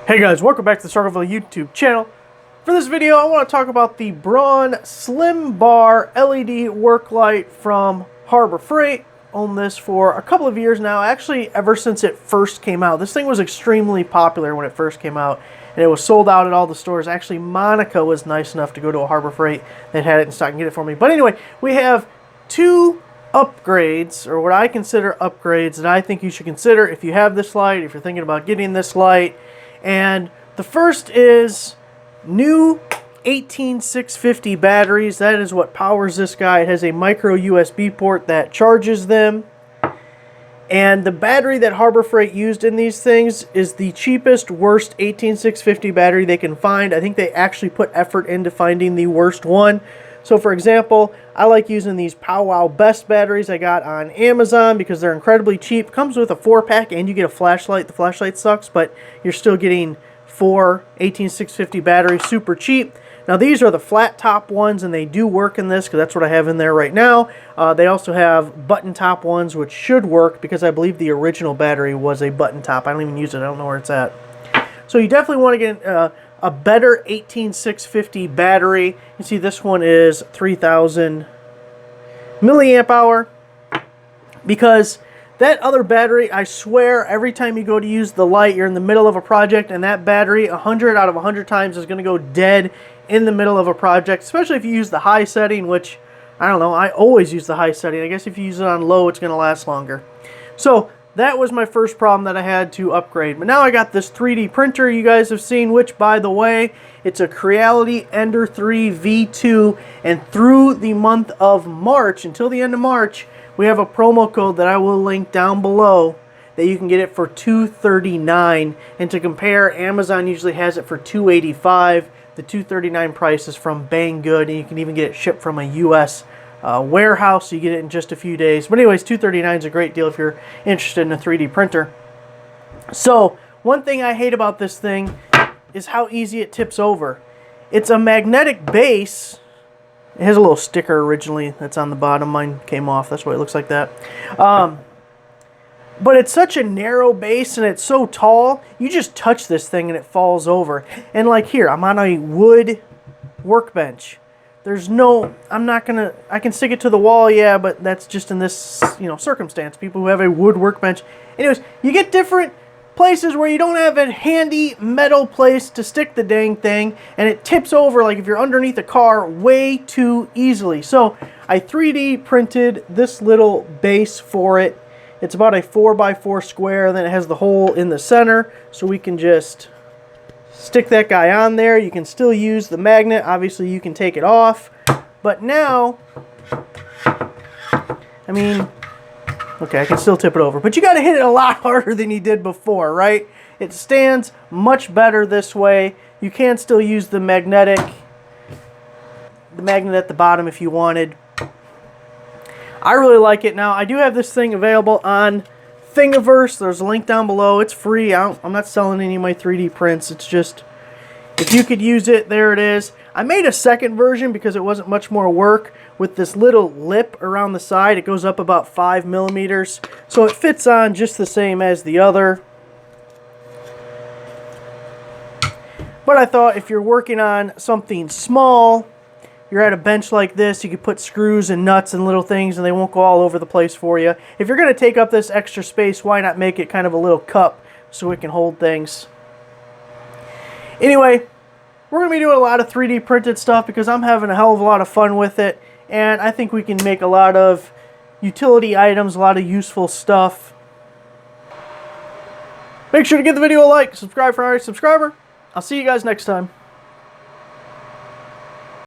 Hey guys, welcome back to the Rockford YouTube channel. For this video, I want to talk about the Braun Slim Bar LED work light from Harbor Freight. Owned this for a couple of years now, actually ever since it first came out. This thing was extremely popular when it first came out, and it was sold out at all the stores. Actually, Monica was nice enough to go to a Harbor Freight that had it in stock and get it for me. But anyway, we have two upgrades, or what I consider upgrades, that I think you should consider if you have this light, if you're thinking about getting this light. And the first is new 18650 batteries. That is what powers this guy. It has a micro USB port that charges them. And the battery that Harbor Freight used in these things is the cheapest, worst 18650 battery they can find. I think they actually put effort into finding the worst one. So for example, I like using these Powwow Best batteries I got on Amazon because they're incredibly cheap. Comes with a 4-pack and you get a flashlight. The flashlight sucks, but you're still getting 4 18650 batteries, super cheap. Now these are the flat top ones, and they do work in this because that's what I have in there right now. They also have button top ones, which should work because I believe the original battery was a button top. I don't even use it. I don't know where it's at. So you definitely want to get a better 18650 battery. You see this one is 3000 milliamp hour, because that other battery, I swear, every time you go to use the light, you're in the middle of a project, and that battery 100 out of 100 times is going to go dead in the middle of a project, especially if you use the high setting, which, I don't know, I always use the high setting. I guess if you use it on low, it's going to last longer. So that was my first problem that I had to upgrade. But now I got this 3D printer you guys have seen, which, by the way, it's a Creality Ender 3 V2. And through the month of March, until the end of March, we have a promo code that I will link down below that you can get it for $239. And to compare, Amazon usually has it for $285. The $239 price is from Banggood, and you can even get it shipped from a U.S. warehouse, so you get it in just a few days. But anyways, $239 is a great deal if you're interested in a 3D printer. So one thing I hate about this thing is how easy it tips over. It's a magnetic base. It has a little sticker originally that's on the bottom. Mine came off. That's why it looks like that. But it's such a narrow base, and it's so tall, you just touch this thing and it falls over. And like here, I'm on a wood workbench. There's no, I can stick it to the wall, yeah, but that's just in this, circumstance. People who have a wood workbench. Anyways, you get different places where you don't have a handy metal place to stick the dang thing, and it tips over, like if you're underneath a car, way too easily. So I 3D printed this little base for it. It's about a 4x4 square, then it has the hole in the center, so we can just stick that guy on there. You can still use the magnet. Obviously, you can take it off. But now, I mean, okay, I can still tip it over. But you got to hit it a lot harder than you did before, right? It stands much better this way. You can still use the magnet at the bottom if you wanted. I really like it. Now, I do have this thing available on Thingiverse. There's a link down below. It's free. I'm not selling any of my 3D prints. It's just, if you could use it, there it is. I made a second version because it wasn't much more work with this little lip around the side. It goes up about 5 millimeters. So it fits on just the same as the other. But I thought if you're working on something small, you're at a bench like this, you could put screws and nuts and little things, and they won't go all over the place for you. If you're going to take up this extra space, why not make it kind of a little cup so it can hold things? Anyway, we're going to be doing a lot of 3D printed stuff because I'm having a hell of a lot of fun with it, and I think we can make a lot of utility items, a lot of useful stuff. Make sure to give the video a like, subscribe for our subscriber. I'll see you guys next time.